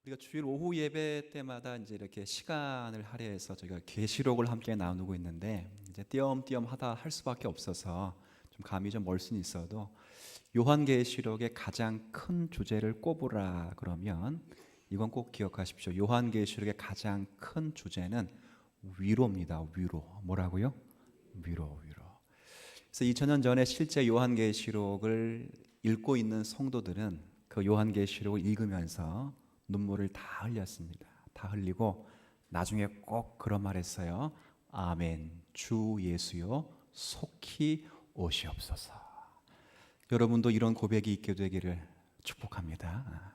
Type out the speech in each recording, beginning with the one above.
우리가 주일 오후 예배 때마다 이제 이렇게 시간을 할애해서 저희가 계시록을 함께 나누고 있는데, 이제 띄엄띄엄 하다 할 수밖에 없어서 좀 감이 좀 멀 수는 있어도, 요한계시록의 가장 큰 주제를 꼽으라 그러면 이건 꼭 기억하십시오. 요한계시록의 가장 큰 주제는 위로입니다. 위로. 뭐라고요? 위로. 그래서 2000년 전에 실제 요한계시록을 읽고 있는 성도들은 그 요한계시록을 읽으면서 눈물을 다 흘렸습니다. 다 흘리고 나중에 꼭 그런 말 했어요. 아멘. 주 예수여 속히 오시옵소서. 여러분도 이런 고백이 있게 되기를 축복합니다.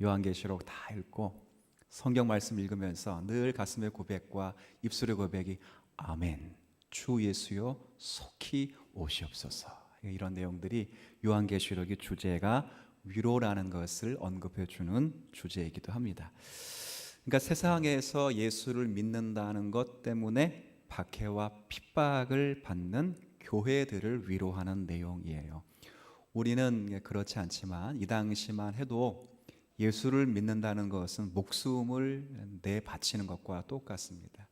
요한계시록 다 읽고 성경 말씀 읽으면서 늘 가슴의 고백과 입술의 고백이 아멘. 주 예수여 속히 오시옵소서. 이런 내용들이 요한계시록의 주제가 위로라는 것을 언급해 주는 주제이기도 합니다. 그러니까 세상에서 예수를 믿는다는 것 때문에 박해와 핍박을 받는 교회들을 위로하는 내용이에요. 우리는 그렇지 않지만 이 당시만 해도 예수를 믿는다는 것은 목숨을 내바치는 것과 똑같습니다.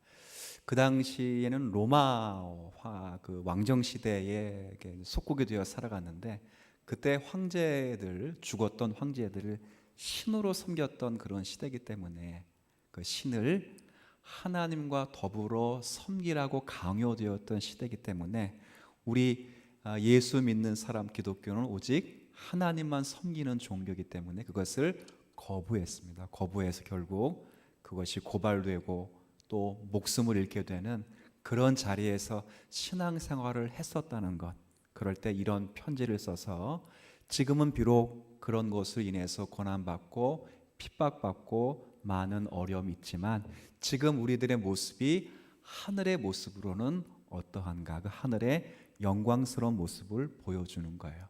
그 당시에는 로마화 그 왕정 시대에 속국이 되어 살아갔는데, 그때 황제들, 죽었던 황제들을 신으로 섬겼던 그런 시대이기 때문에 그 신을 하나님과 더불어 섬기라고 강요되었던 시대이기 때문에 우리 예수 믿는 사람 기독교는 오직 하나님만 섬기는 종교이기 때문에 그것을 거부했습니다. 거부해서 결국 그것이 고발되고 또 목숨을 잃게 되는 그런 자리에서 신앙생활을 했었다는 것. 그럴 때 이런 편지를 써서 지금은 비록 그런 것으로 인해서 고난받고 핍박받고 많은 어려움이 있지만 지금 우리들의 모습이 하늘의 모습으로는 어떠한가, 그 하늘의 영광스러운 모습을 보여주는 거예요.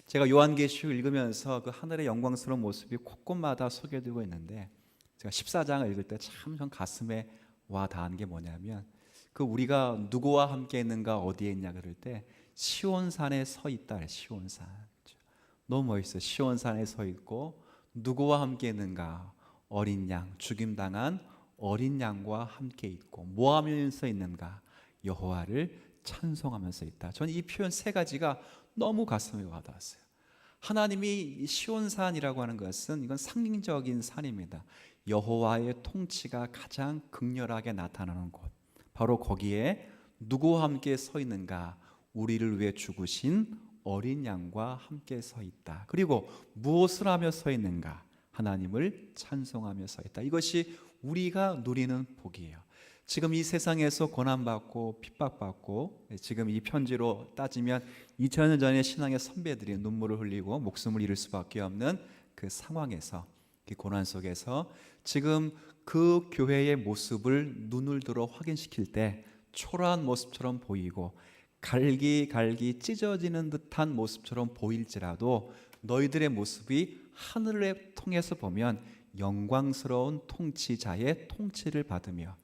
제가 요한계시록 읽으면서 그 하늘의 영광스러운 모습이 곳곳마다 소개되고 있는데, 제가 14장을 읽을 때 참 전 가슴에 와 닿은 게 뭐냐면, 그 우리가 누구와 함께 있는가, 어디에 있냐 그럴 때 시온산에 서 있다. 시온산. 너무 멋있어요. 시온산에 서 있고 누구와 함께 있는가? 어린 양, 죽임당한 어린 양과 함께 있고 뭐 하면서 있는가? 여호와를 찬송하면서 있다. 저는 이 표현 세 가지가 너무 가슴에 와닿았어요. 하나님이 시온산이라고 하는 것은 이건 상징적인 산입니다. 여호와의 통치가 가장 극렬하게 나타나는 곳, 바로 거기에 누구와 함께 서 있는가? 우리를 위해 죽으신 어린 양과 함께 서 있다. 그리고 무엇을 하며 서 있는가? 하나님을 찬송하며 서 있다. 이것이 우리가 누리는 복이에요. 지금 이 세상에서 고난받고 핍박받고, 지금 이 편지로 따지면 2000년 전의 신앙의 선배들이 눈물을 흘리고 목숨을 잃을 수밖에 없는 그 상황에서, 그 고난 속에서 지금 그 교회의 모습을 눈을 들어 확인시킬 때 초라한 모습처럼 보이고 갈기갈기 찢어지는 듯한 모습처럼 보일지라도 너희들의 모습이 하늘을 통해서 보면 영광스러운 통치자의 통치를 받으며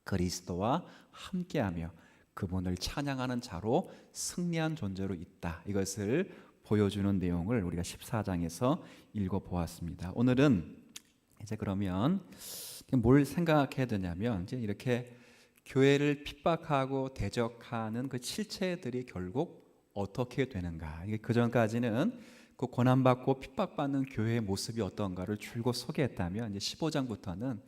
그리스도와 함께하며 그분을 찬양하는 자로 승리한 존재로 있다. 이것을 보여주는 내용을 우리가 14장에서 읽어보았습니다. 오늘은 이제 그러면 뭘 생각해야 되냐면, 이제 이렇게 교회를 핍박하고 대적하는 그 실체들이 결국 어떻게 되는가. 이게 그 전까지는 그 고난받고 핍박받는 교회의 모습이 어떤가를 줄곧 소개했다면, 이제 15장부터는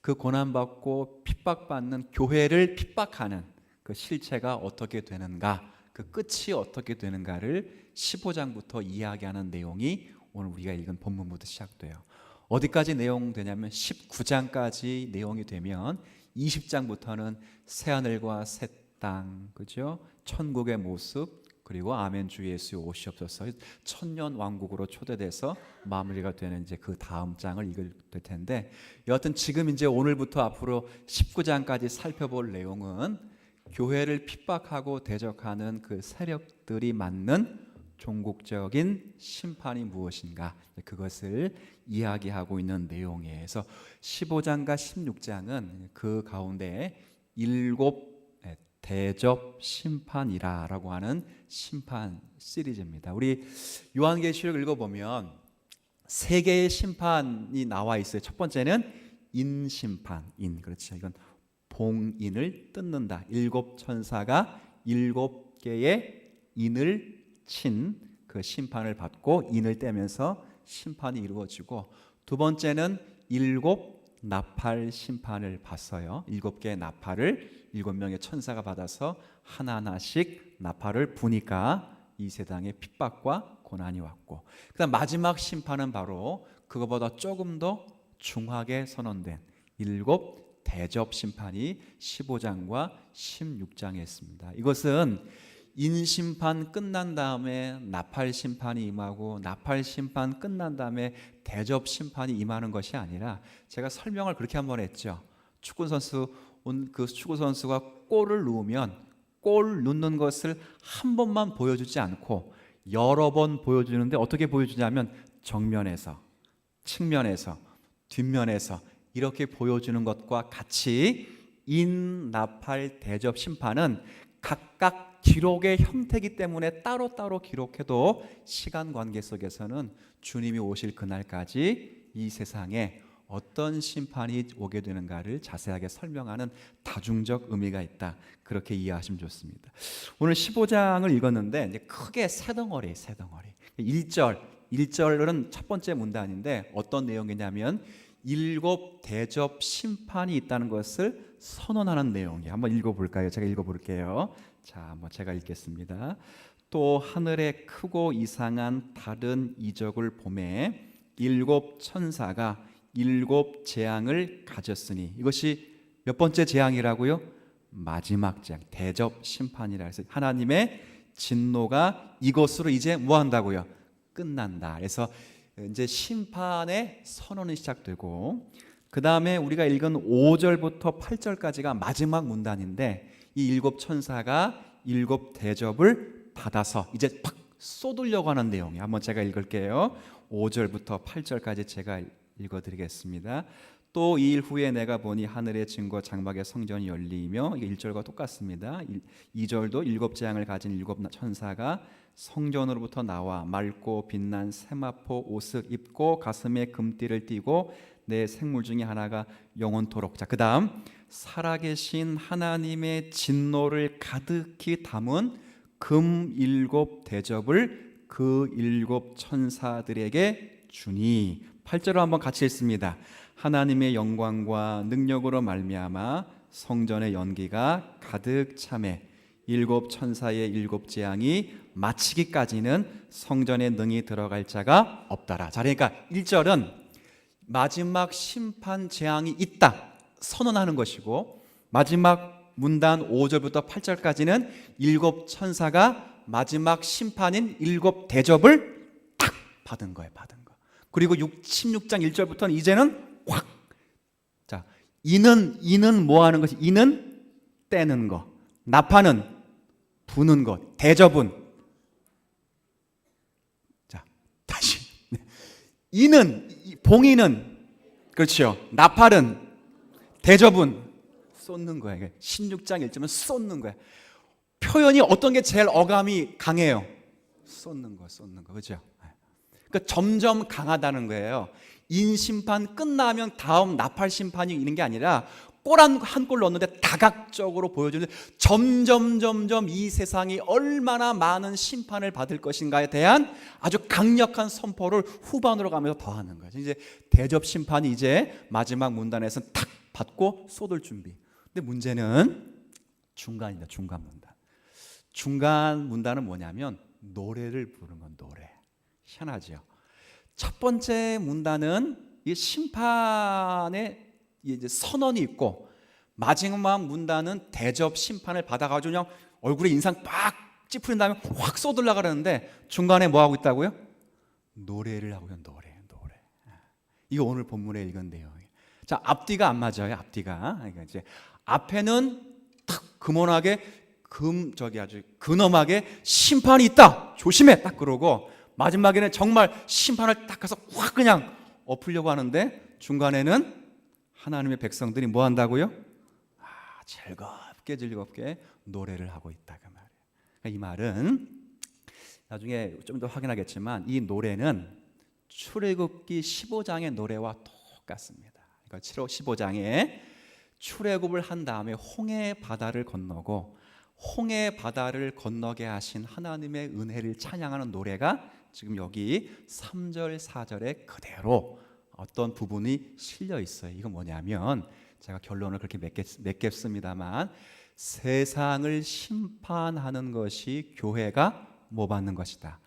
그 고난받고 핍박받는 교회를 핍박하는 그 실체가 어떻게 되는가, 그 끝이 어떻게 되는가를 15장부터 이야기하는 내용이 오늘 우리가 읽은 본문부터 시작돼요. 어디까지 내용 되냐면 19장까지 내용이 되면 20장부터는 새하늘과 새 땅, 그죠? 천국의 모습, 그리고 아멘 주 예수 오시옵소서, 천년 왕국으로 초대돼서 마무리가 되는 이제 그 다음 장을 읽을 텐데, 여하튼 지금 이제 오늘부터 앞으로 19장까지 살펴볼 내용은 교회를 핍박하고 대적하는 그 세력들이 맞는 종국적인 심판이 무엇인가, 그것을 이야기하고 있는 내용이에요. 그래서 15장과 16장은 그 가운데 일곱 대접 심판이라고 하는 심판 시리즈입니다. 우리 요한계시록 읽어보면 세 개의 심판이 나와 있어요. 첫 번째는 인심판, 인, 그렇죠. 이건 봉인을 뜯는다. 일곱 천사가 일곱 개의 인을 친 그 심판을 받고 인을 떼면서 심판이 이루어지고, 두 번째는 일곱 나팔 심판을 봤어요. 일곱 개의 나팔을 일곱 명의 천사가 받아서 하나하나씩 나팔을 부니까 이 세상에 핍박과 고난이 왔고, 그다음 마지막 심판은 바로 그거보다 조금 더 중하게 선언된 일곱 대접 심판이 15장과 16장에 있습니다. 이것은 인심판 끝난 다음에 나팔 심판이 임하고, 나팔 심판 끝난 다음에 대접 심판이 임하는 것이 아니라, 제가 설명을 그렇게 한번 했죠. 축구 선수가 골을 넣으면 골 넣는 것을 한 번만 보여주지 않고 여러 번 보여주는데, 어떻게 보여주냐면 정면에서, 측면에서, 뒷면에서 이렇게 보여주는 것과 같이 인, 나팔, 대접 심판은 각각 기록의 형태이기 때문에 따로따로 기록해도 시간 관계 속에서는 주님이 오실 그날까지 이 세상에 어떤 심판이 오게 되는가를 자세하게 설명하는 다중적 의미가 있다. 그렇게 이해하시면 좋습니다. 오늘 15장을 읽었는데 이제 크게 세 덩어리. 1절은 첫 번째 문단인데 어떤 내용이냐면 일곱 대접 심판이 있다는 것을 선언하는 내용이에요. 한번 읽어볼까요? 제가 읽어볼게요. 자, 한번 제가 읽겠습니다. 또 하늘에 크고 이상한 다른 이적을 보매 일곱 천사가 일곱 재앙을 가졌으니, 이것이 몇 번째 재앙이라고요? 마지막 재앙, 대접 심판이라 해서 하나님의 진노가 이것으로 이제 뭐 한다고요? 끝난다. 그래서 이제 심판의 선언이 시작되고, 그 다음에 우리가 읽은 5절부터 8절까지가 마지막 문단인데, 이 일곱 천사가 일곱 대접을 받아서 이제 팍 쏟으려고 하는 내용이에요. 한번 제가 읽을게요. 5절부터 8절까지 제가 읽어드리겠습니다. 또 2일 후에 내가 보니 하늘의 증거 장막의 성전이 열리며, 이게 1절과 똑같습니다. 2절도 일곱 재앙을 가진 일곱 천사가 성전으로부터 나와 맑고 빛난 세마포 옷을 입고 가슴에 금띠를 띠고 내 생물 중에 하나가 영원토록. 자, 그 다음 살아계신 하나님의 진노를 가득히 담은 금 일곱 대접을 그 일곱 천사들에게 주니. 8절로 한번 같이 읽습니다. 하나님의 영광과 능력으로 말미암아 성전의 연기가 가득 차매 일곱 천사의 일곱 재앙이 마치기까지는 성전에 능히 들어갈 자가 없더라. 자, 그러니까 1절은 마지막 심판 재앙이 있다 선언하는 것이고, 마지막 문단 5절부터 8절까지는 일곱 천사가 마지막 심판인 일곱 대접을 탁 받은 거예요. 그리고 16장 1절부터는 이제는 확. 자, 이는 뭐 하는 것이? 이는 떼는 거, 나파는 부는 것, 대접은, 자, 다시 이는, 봉이는, 그렇죠, 나팔은, 대접은 쏟는 거야. 16장 1절은 쏟는 거야. 표현이 어떤 게 제일 어감이 강해요? 쏟는 거, 그렇죠? 그러니까 점점 강하다는 거예요. 인심판 끝나면 다음 나팔 심판이 있는 게 아니라 골 한 골 넣었는데 다각적으로 보여주는, 점점 이 세상이 얼마나 많은 심판을 받을 것인가에 대한 아주 강력한 선포를 후반으로 가면서 더하는 거죠. 이제 대접 심판이 이제 마지막 문단에서 탁 받고 쏟을 준비. 근데 문제는 중간입니다. 중간 문단. 중간 문단은 뭐냐면 노래를 부르는 건 노래. 희한하죠. 첫 번째 문단은 이 심판의 이제 선언이 있고, 마지막 문단은 대접 심판을 받아가지고 그냥 얼굴에 인상 빡 찌푸린 다음에 확 쏟으려고 그러는데, 중간에 뭐 하고 있다고요? 노래를 하고요. 노래. 이거 오늘 본문에 읽은 내용이에요. 자, 앞뒤가 안 맞아요. 앞뒤가. 그러니까 이제 앞에는 탁 금온하게 아주 근엄하게 심판이 있다, 조심해, 딱 그러고, 마지막에는 정말 심판을 딱 가서 확 그냥 엎으려고 하는데, 중간에는 하나님의 백성들이 뭐 한다고요? 즐겁게 노래를 하고 있다, 그 말이에요. 그러니까 이 말은 나중에 좀 더 확인하겠지만, 이 노래는 출애굽기 15장의 노래와 똑같습니다. 그러니까 15장에 출애굽을 한 다음에 홍해 바다를 건너고 홍해 바다를 건너게 하신 하나님의 은혜를 찬양하는 노래가 지금 여기 3절 4절에 그대로 어떤 부분이 실려 있어요. 이건 뭐냐면 제가 결론을 그렇게 맺겠습니다만 세상을 심판하는 것이 교회가 뭐 받는 것이다?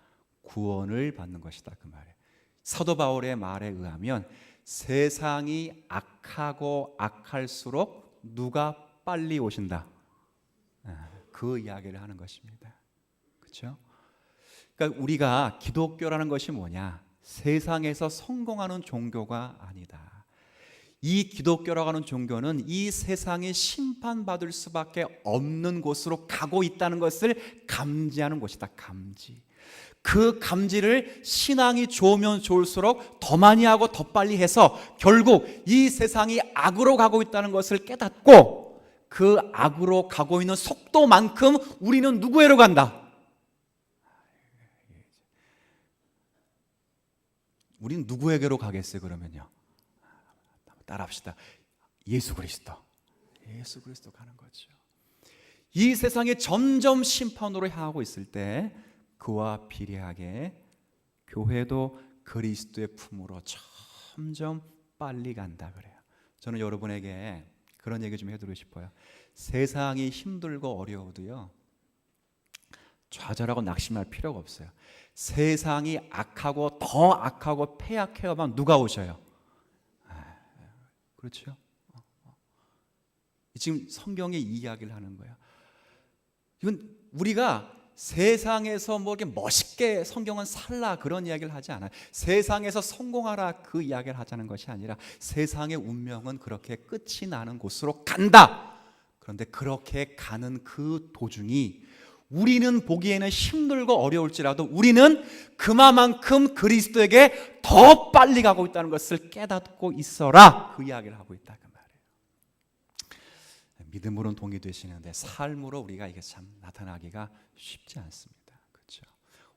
구원을 받는 것이다, 그 말이에요. 사도 바울의 말에 의하면 세상이 악하고 악할수록 누가 빨리 오신다? 그 이야기를 하는 것입니다. 그렇죠? 그러니까 우리가 기독교라는 것이 뭐냐? 세상에서 성공하는 종교가 아니다. 이 기독교라고 하는 종교는 이 세상이 심판받을 수밖에 없는 곳으로 가고 있다는 것을 감지하는 곳이다. 감지. 그 감지를 신앙이 좋으면 좋을수록 더 많이 하고 더 빨리 해서 결국 이 세상이 악으로 가고 있다는 것을 깨닫고 그 악으로 가고 있는 속도만큼 우리는 누구에로 간다? 우리는 누구에게로 가겠어요? 그러면요, 따라합시다. 예수 그리스도. 예수 그리스도 가는 거죠. 이 세상이 점점 심판으로 향하고 있을 때 그와 비례하게 교회도 그리스도의 품으로 점점 빨리 간다 그래요. 저는 여러분에게 그런 얘기 좀 해드리고 싶어요. 세상이 힘들고 어려워도요, 좌절하고 낙심할 필요가 없어요. 세상이 악하고 더 악하고 폐악해야만 누가 오셔요? 그렇죠? 지금 성경의 이야기를 하는 거예요. 이건 우리가 세상에서 뭐 이렇게 멋있게 성경은 살라 그런 이야기를 하지 않아요. 세상에서 성공하라 그 이야기를 하자는 것이 아니라 세상의 운명은 그렇게 끝이 나는 곳으로 간다. 그런데 그렇게 가는 그 도중이 우리는 보기에는 힘들고 어려울지라도 우리는 그만큼 그리스도에게 더 빨리 가고 있다는 것을 깨닫고 있어라. 그 이야기를 하고 있다 그 말이에요. 믿음으로는 동의되시는데 삶으로 우리가 이게 참 나타나기가 쉽지 않습니다. 그렇죠?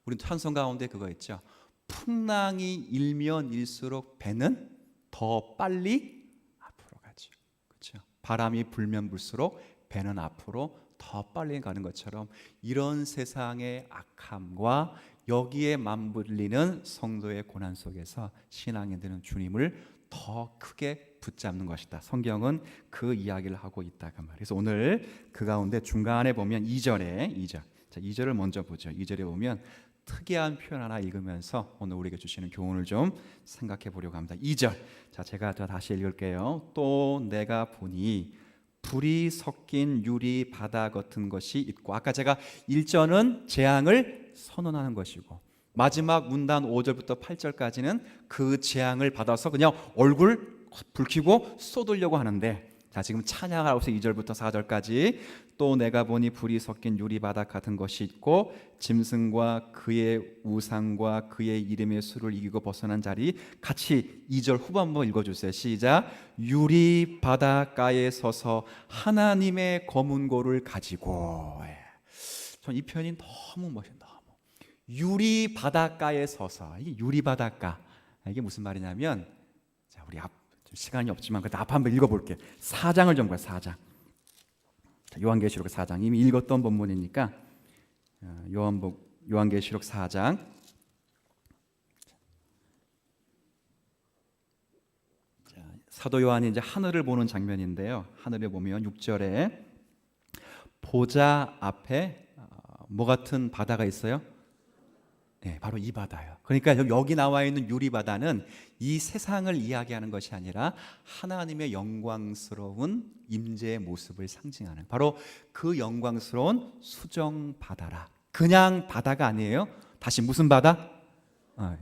우리 찬송 가운데 그거 있죠. 풍랑이 일면 일수록 배는 더 빨리 앞으로 가죠. 그렇죠? 바람이 불면 불수록 배는 앞으로 더 빨리 가는 것처럼 이런 세상의 악함과 여기에 맞물리는 성도의 고난 속에서 신앙인들은 주님을 더 크게 붙잡는 것이다. 성경은 그 이야기를 하고 있다 그 말이에요. 그래서 오늘 그 가운데 중간에 보면 2절에 자, 2절을 먼저 보죠. 2절에 보면 특이한 표현 하나 읽으면서 오늘 우리에게 주시는 교훈을 좀 생각해 보려고 합니다. 2절. 자, 제가 다시 읽을게요. 또 내가 보니 불이 섞인 유리 바다 같은 것이 있고, 아까 제가 1절은 재앙을 선언하는 것이고 마지막 문단 5절부터 8절까지는 그 재앙을 받아서 그냥 얼굴 불 켜고 쏟으려고 하는데, 자, 지금 찬양하고서 2절부터 4절까지 또 내가 보니 불이 섞인 유리바닥 같은 것이 있고 짐승과 그의 우상과 그의 이름의 수를 이기고 벗어난 자리, 같이 2절 후반부 읽어주세요. 시작. 유리바닷가에 서서 하나님의 검은 고를 가지고. 전 이 표현이 너무 멋있다. 유리바닷가에 서서. 이게 유리바닷가, 이게 무슨 말이냐면, 자, 우리 시간이 없지만 그때 앞 한번 읽어볼게요. 4장을 좀 봐요. 4장. 요한계시록 4장. 이미 읽었던 본문이니까 요한계시록 4장. 사도 요한이 이제 하늘을 보는 장면인데요. 하늘을 보면 6절에 보좌 앞에 뭐 같은 바다가 있어요? 네, 바로 이 바다예요. 그러니까 여기 나와 있는 유리바다는 이 세상을 이야기하는 것이 아니라 하나님의 영광스러운 임재의 모습을 상징하는 바로 그 영광스러운 수정 바다라. 그냥 바다가 아니에요. 다시 무슨 바다?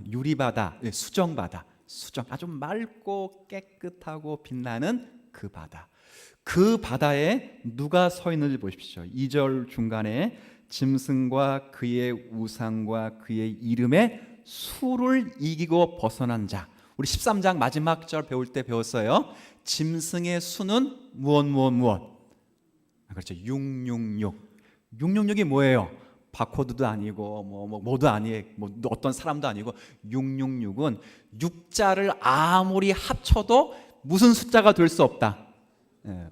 유리바다, 수정 바다. 수정, 아주 맑고 깨끗하고 빛나는 그 바다. 그 바다에 누가 서 있는지 보십시오. 2절 중간에 짐승과 그의 우상과 그의 이름의 수를 이기고 벗어난 자. 우리 13장 마지막 절 배울 때 배웠어요. 짐승의 수는 무엇? 그렇죠. 666. 666이 뭐예요? 바코드도 아니고 뭐도 아니에요. 어떤 사람도 아니고 666은 6자를 아무리 합쳐도 무슨 숫자가 될 수 없다.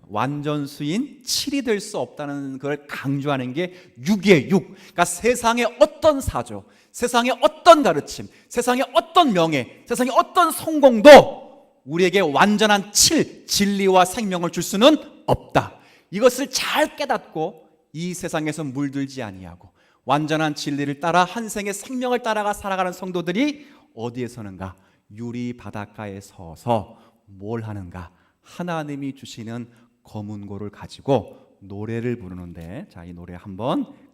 완전수인 7이 될 수 없다는 걸 강조하는 게 6이에요. 6. 그러니까 세상의 어떤 사조, 세상의 어떤 가르침, 세상의 어떤 명예, 세상의 어떤 성공도 우리에게 완전한 7, 진리와 생명을 줄 수는 없다. 이것을 잘 깨닫고 이 세상에서 물들지 아니하고 완전한 진리를 따라 한 생의 생명을 따라가 살아가는 성도들이 어디에 서는가? 유리 바닷가에 서서 뭘 하는가? 하나님이 주시는 검은고를 가지고 노래를 부르는데, 자, 이 노래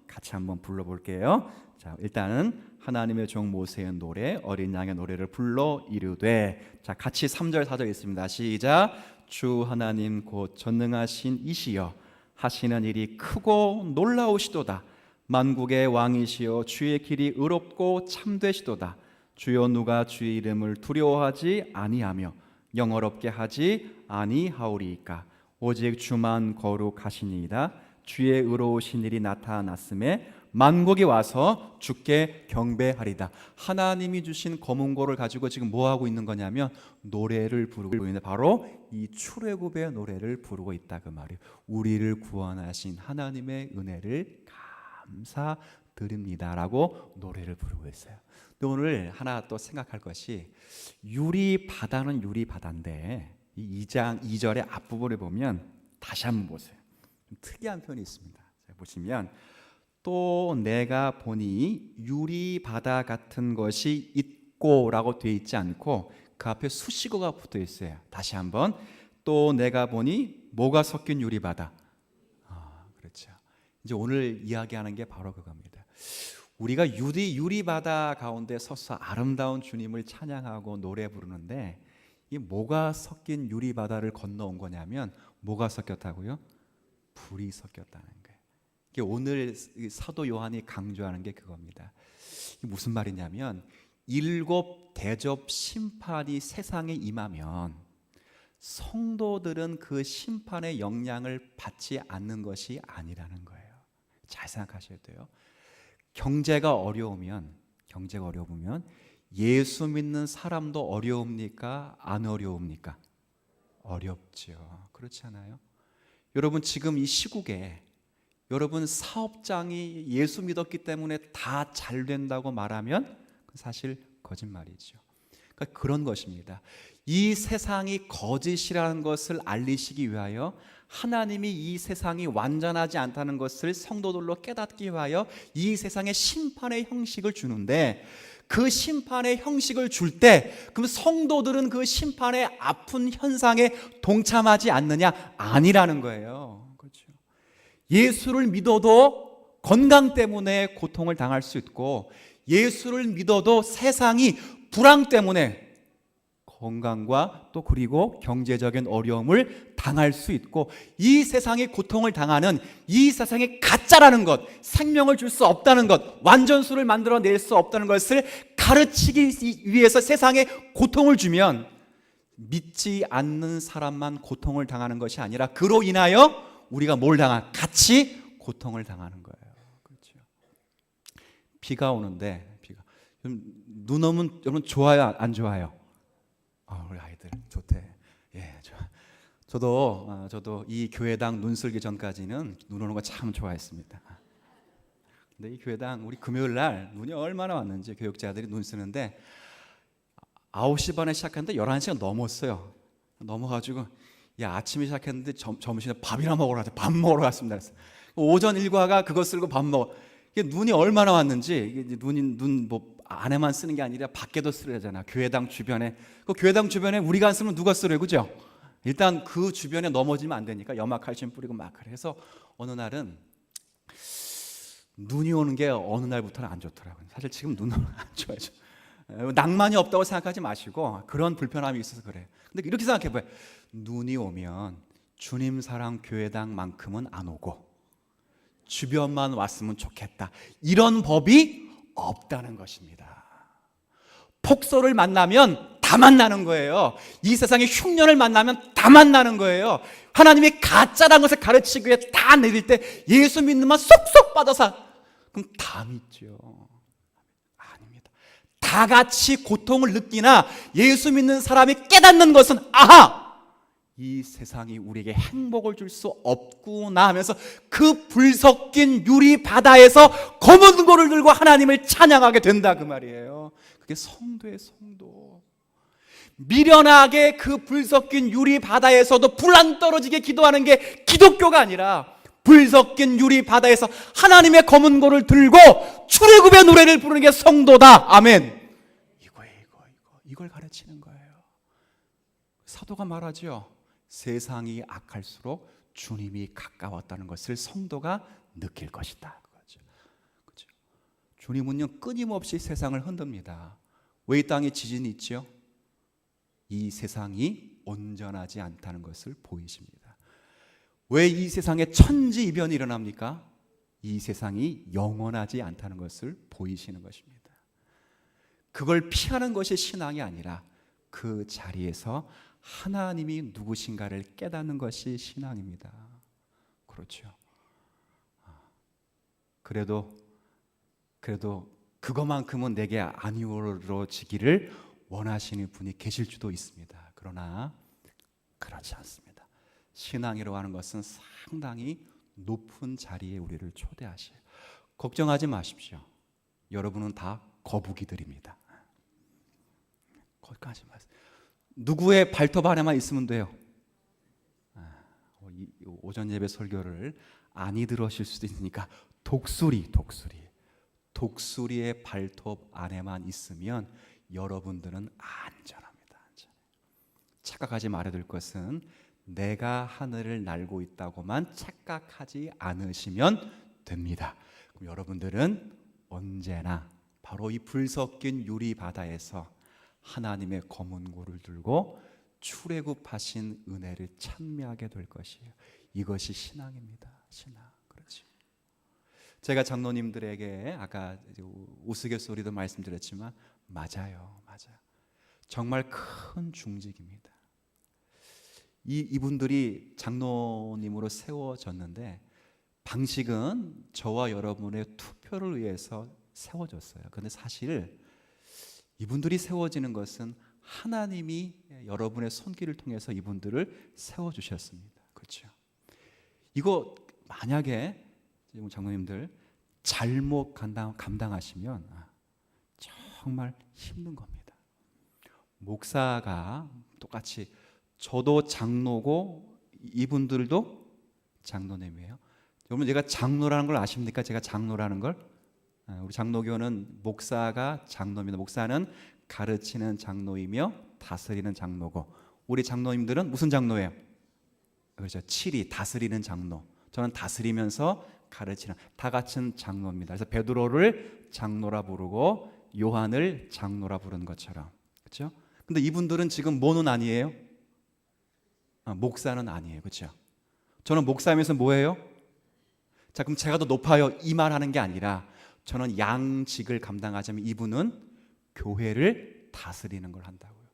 같이 한번 불러볼게요. 자, 일단은 하나님의 종 모세의 노래, 어린 양의 노래를 불러 이르되, 자, 같이 3절 4절 있습니다. 시작. 주 하나님 곧 전능하신 이시여 하시는 일이 크고 놀라우시도다. 만국의 왕이시여 주의 길이 의롭고 참되시도다. 주여 누가 주의 이름을 두려워하지 아니하며 영어롭게 하지 아니하오리이까. 오직 주만 거룩하시니이다. 주의 의로우신 일이 나타났음에 만국이 와서 주께 경배하리다. 하나님이 주신 검은고를 가지고 지금 뭐 하고 있는 거냐면 노래를 부르고 있는데, 바로 이 출애굽의 노래를 부르고 있다 그 말이에요. 우리를 구원하신 하나님의 은혜를 감사드립니다라고 노래를 부르고 있어요. 근데 오늘 하나 또 생각할 것이, 유리 바다는 유리 바다인데 이 2장 2절의 앞부분을 보면 다시 한번 보세요. 좀 특이한 표현이 있습니다. 보시면 또 내가 보니 유리 바다 같은 것이 있고라고 되어 있지 않고 그 앞에 수식어가 붙어 있어요. 다시 한번, 또 내가 보니 뭐가 섞인 유리 바다. 그렇죠. 이제 오늘 이야기하는 게 바로 그겁니다. 우리가 유리 바다 가운데 서서 아름다운 주님을 찬양하고 노래 부르는데, 이 뭐가 섞인 유리 바다를 건너온 거냐면 뭐가 섞였다고요? 불이 섞였다는 거예요. 이게 오늘 사도 요한이 강조하는 게 그겁니다. 이게 무슨 말이냐면 7 대접 심판이 세상에 임하면 성도들은 그 심판의 영향을 받지 않는 것이 아니라는 거예요. 잘 생각하셔야 돼요. 경제가 어려우면 예수 믿는 사람도 어려웁니까? 안 어려웁니까? 어렵죠. 그렇지 않아요? 여러분, 지금 이 시국에 여러분 사업장이 예수 믿었기 때문에 다 잘 된다고 말하면 사실 거짓말이죠. 그러니까 그런 것입니다. 이 세상이 거짓이라는 것을 알리시기 위하여 하나님이 이 세상이 완전하지 않다는 것을 성도들로 깨닫기 위하여 이 세상에 심판의 형식을 주는데, 그 심판의 형식을 줄 때 그럼 성도들은 그 심판의 아픈 현상에 동참하지 않느냐? 아니라는 거예요. 그렇죠. 예수를 믿어도 건강 때문에 고통을 당할 수 있고, 예수를 믿어도 세상이 불황 때문에 건강과 또 그리고 경제적인 어려움을 당할 수 있고, 이 세상에 고통을 당하는 이 세상에 가짜라는 것, 생명을 줄 수 없다는 것, 완전수를 만들어낼 수 없다는 것을 가르치기 위해서 세상에 고통을 주면 믿지 않는 사람만 고통을 당하는 것이 아니라 그로 인하여 우리가 뭘 같이 고통을 당하는 거예요. 그렇죠. 비가 오는데 눈 오면 여러분 좋아요, 안 좋아요? 우리 아이들 좋대. 예, 저도 이 교회당 눈 쓸기 전까지는 눈 오는 거 참 좋아했습니다. 근데 이 교회당 우리 금요일 날 눈이 얼마나 왔는지 교육자들이 눈 쓰는데 9시 반에 시작했는데 11시가 넘었어요. 넘어가지고 아침에 시작했는데 점심에 밥이나 먹으러 가자. 밥 먹으러 갔습니다. 그래서 오전 일과가 그거 쓰고 밥 먹어. 이게 눈이 얼마나 왔는지, 이게 눈 안에만 쓰는 게 아니라 밖에도 쓰려잖아. 교회당 주변에. 그 교회당 주변에 우리가 안 쓰면 누가 쓰려, 그죠? 일단 그 주변에 넘어지면 안 되니까 염화칼슘 뿌리고 막 그래서 어느 날은 눈이 오는 게 어느 날부터는 안 좋더라고요. 사실 지금 눈은 안 좋아져. 낭만이 없다고 생각하지 마시고 그런 불편함이 있어서 그래요. 근데 이렇게 생각해 봐요. 눈이 오면 주님 사랑 교회당만큼은 안 오고 주변만 왔으면 좋겠다, 이런 법이 없다는 것입니다. 폭소를 만나면 다 만나는 거예요. 이 세상의 흉년을 만나면 다 만나는 거예요. 하나님이 가짜라는 것을 가르치기 위해 다 내릴 때 예수 믿는 만 쏙쏙 빠져서 그럼 다 믿죠? 아닙니다. 다 같이 고통을 느끼나 예수 믿는 사람이 깨닫는 것은 아하! 이 세상이 우리에게 행복을 줄 수 없구나 하면서 그 불 섞인 유리 바다에서 검은 고를 들고 하나님을 찬양하게 된다 그 말이에요. 그게 성도의 성도. 미련하게 그 불 섞인 유리 바다에서도 불 안 떨어지게 기도하는 게 기독교가 아니라 불 섞인 유리 바다에서 하나님의 검은 고를 들고 출애굽의 노래를 부르는 게 성도다. 아멘. 이걸 가르치는 거예요. 사도가 말하죠. 세상이 악할수록 주님이 가까웠다는 것을 성도가 느낄 것이다. 그렇죠. 주님은요 끊임없이 세상을 흔듭니다. 왜 이 땅에 지진이 있죠? 이 세상이 온전하지 않다는 것을 보이십니다. 왜 이 세상에 천지이변이 일어납니까? 이 세상이 영원하지 않다는 것을 보이시는 것입니다. 그걸 피하는 것이 신앙이 아니라 그 자리에서 하나님이 누구신가를 깨닫는 것이 신앙입니다. 그렇죠. 그래도 그것만큼은 내게 안 이루어지기를 원하시는 분이 계실지도 있습니다. 그러나 그렇지 않습니다. 신앙이라고 하는 것은 상당히 높은 자리에 우리를 초대하셔요. 걱정하지 마십시오. 여러분은 다 거북이들입니다. 거기까지 마세요. 누구의 발톱 안에만 있으면 돼요. 오전 예배 설교를 안이 들으실 수도 있으니까 독수리의 발톱 안에만 있으면 여러분들은 안전합니다. 착각하지 말아야 될 것은 내가 하늘을 날고 있다고만 착각하지 않으시면 됩니다. 그럼 여러분들은 언제나 바로 이 불 섞인 유리 바다에서 하나님의 검은 고를 들고 출애굽하신 은혜를 찬미하게 될 것이에요. 이것이 신앙입니다. 신앙. 그렇죠. 제가 장로님들에게 아까 우스갯소리도 말씀드렸지만 맞아요. 정말 큰 중직입니다. 이분들이 장로님으로 세워졌는데 방식은 저와 여러분의 투표를 의해서 세워졌어요. 그런데 사실 이분들이 세워지는 것은 하나님이 여러분의 손길을 통해서 이분들을 세워주셨습니다. 그렇죠? 이거 만약에 장로님들 잘못 감당하시면 정말 힘든 겁니다. 목사가 똑같이 저도 장로고 이분들도 장로님이에요. 여러분 제가 장로라는 걸 아십니까? 제가 장로라는 걸? 우리 장로교는 목사가 장로입니다. 목사는 가르치는 장로이며 다스리는 장로고 우리 장로님들은 무슨 장로예요? 그렇죠. 칠이 다스리는 장로. 저는 다스리면서 가르치는 다 같은 장로입니다. 그래서 베드로를 장로라 부르고 요한을 장로라 부르는 것처럼. 그렇죠? 근데 이분들은 지금 뭐는 아니에요? 목사는 아니에요. 그렇죠? 저는 목사이면서 뭐예요? 자, 그럼 제가 더 높아요. 이 말하는 게 아니라 저는 양직을 감당하자면 이분은 교회를 다스리는 걸 한다고요.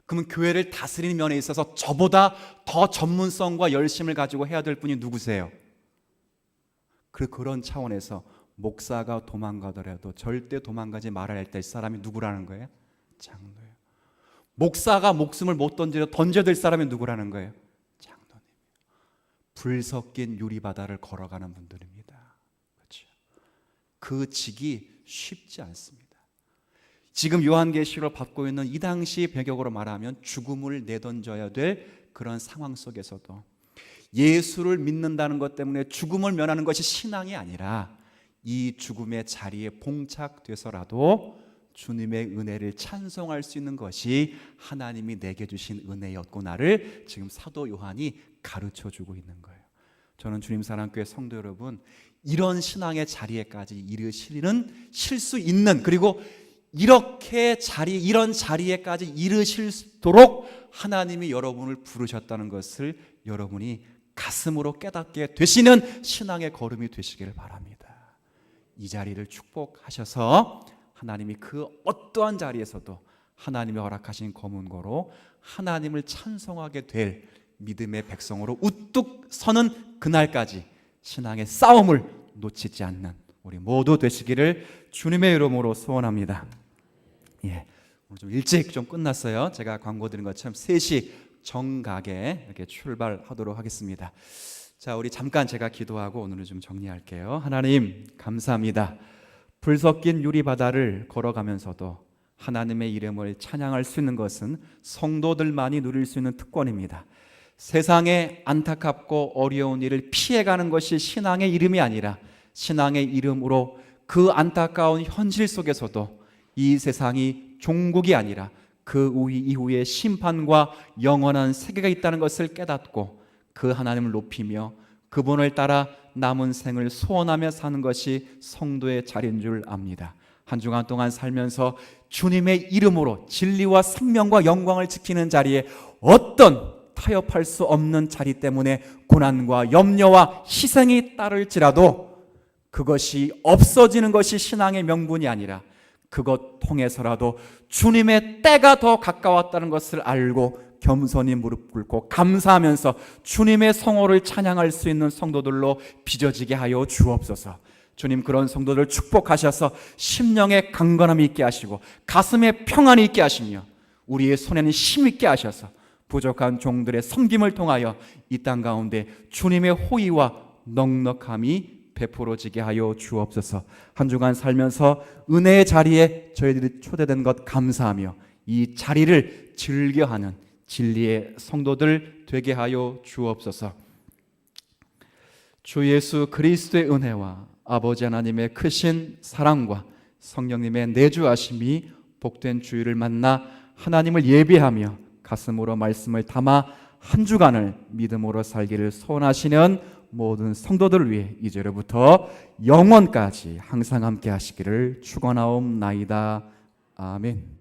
그러면 교회를 다스리는 면에 있어서 저보다 더 전문성과 열심을 가지고 해야 될 분이 누구세요? 그런 차원에서 목사가 도망가더라도 절대 도망가지 말아야 할 사람이 누구라는 거예요? 장로예요. 목사가 목숨을 못 던져야 될 사람이 누구라는 거예요? 장로님. 불 섞인 유리바다를 걸어가는 분들입니다. 그 직이 쉽지 않습니다. 지금 요한계시록을 받고 있는 이 당시 배경으로 말하면 죽음을 내던져야 될 그런 상황 속에서도 예수를 믿는다는 것 때문에 죽음을 면하는 것이 신앙이 아니라 이 죽음의 자리에 봉착돼서라도 주님의 은혜를 찬송할 수 있는 것이 하나님이 내게 주신 은혜였구나를 지금 사도 요한이 가르쳐주고 있는 거예요. 저는 주님 사랑교회 성도 여러분, 이런 신앙의 자리에까지 이르실 수 있는, 그리고 이런 자리에까지 이르실도록 하나님이 여러분을 부르셨다는 것을 여러분이 가슴으로 깨닫게 되시는 신앙의 걸음이 되시기를 바랍니다. 이 자리를 축복하셔서 하나님이 그 어떠한 자리에서도 하나님이 허락하신 검은고로 하나님을 찬송하게 될 믿음의 백성으로 우뚝 서는 그날까지 신앙의 싸움을 놓치지 않는 우리 모두 되시기를 주님의 이름으로 소원합니다. 예, 오늘 좀 일찍 좀 끝났어요. 제가 광고 드린 것처럼 3시 정각에 이렇게 출발하도록 하겠습니다. 자, 우리 잠깐 제가 기도하고 오늘은 좀 정리할게요. 하나님 감사합니다. 불 섞인 유리바다를 걸어가면서도 하나님의 이름을 찬양할 수 있는 것은 성도들만이 누릴 수 있는 특권입니다. 세상에 안타깝고 어려운 일을 피해가는 것이 신앙의 이름이 아니라 신앙의 이름으로 그 안타까운 현실 속에서도 이 세상이 종국이 아니라 그 이후에 심판과 영원한 세계가 있다는 것을 깨닫고 그 하나님을 높이며 그분을 따라 남은 생을 소원하며 사는 것이 성도의 자리인 줄 압니다. 한 주간 동안 살면서 주님의 이름으로 진리와 생명과 영광을 지키는 자리에 어떤 타협할 수 없는 자리 때문에 고난과 염려와 희생이 따를지라도 그것이 없어지는 것이 신앙의 명분이 아니라 그것 통해서라도 주님의 때가 더 가까웠다는 것을 알고 겸손히 무릎 꿇고 감사하면서 주님의 성호를 찬양할 수 있는 성도들로 빚어지게 하여 주옵소서. 주님, 그런 성도들 축복하셔서 심령에 강건함이 있게 하시고 가슴에 평안이 있게 하시며 우리의 손에는 힘 있게 하셔서 부족한 종들의 섬김을 통하여 이 땅 가운데 주님의 호의와 넉넉함이 베풀어지게 하여 주옵소서. 한 주간 살면서 은혜의 자리에 저희들이 초대된 것 감사하며 이 자리를 즐겨하는 진리의 성도들 되게 하여 주옵소서. 주 예수 그리스도의 은혜와 아버지 하나님의 크신 사랑과 성령님의 내주하심이 복된 주일을 만나 하나님을 예배하며 가슴으로 말씀을 담아 한 주간을 믿음으로 살기를 소원하시는 모든 성도들을 위해 이제로부터 영원까지 항상 함께 하시기를 축원하옵나이다. 아멘.